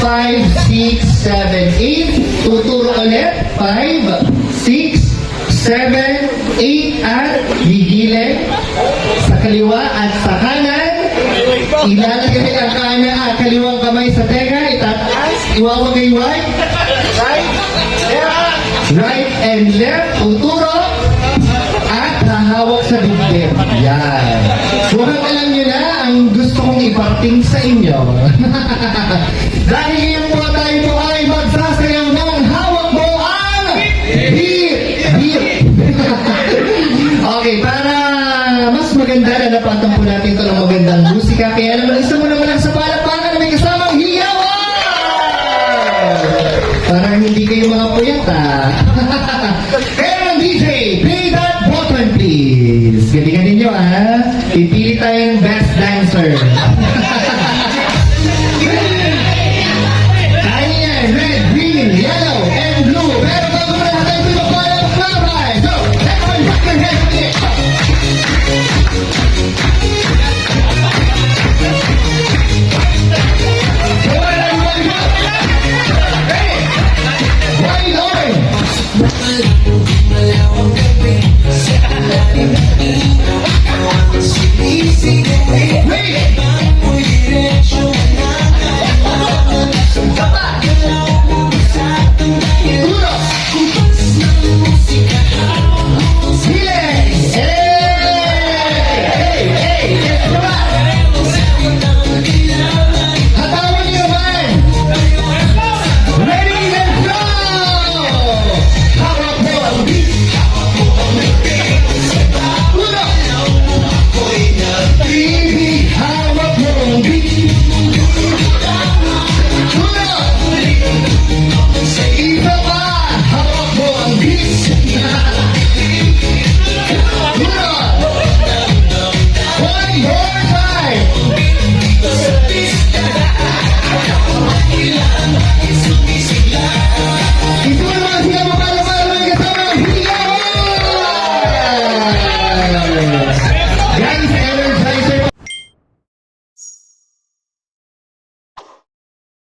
5, 6, 7, 8. Tuturo ulit. 5, 6, 7, 8 at gigilin sa kaliwa at sa kanan. Ilalagay ang kaliwang kamay sa tenga, itataas, iwawagayway. Right and left, tuturo at hahawak sa dibdib. Yan. Mukhang alam nyo na ang gusto kong iparating sa inyo. Dahil ngayon po tayo po ay magsasayaw ng hawak mo ang beat. Okay, para mas maganda na napatang po natin ito ng magandang musika. Kaya naman isa mo naman sa palakpakan na may kasamang hiyawan! Parang hindi kayo mga puyat, ha? Kaya naman, DJ, play that button, please. Galingan ninyo, ha? Pipili tayong best dancer.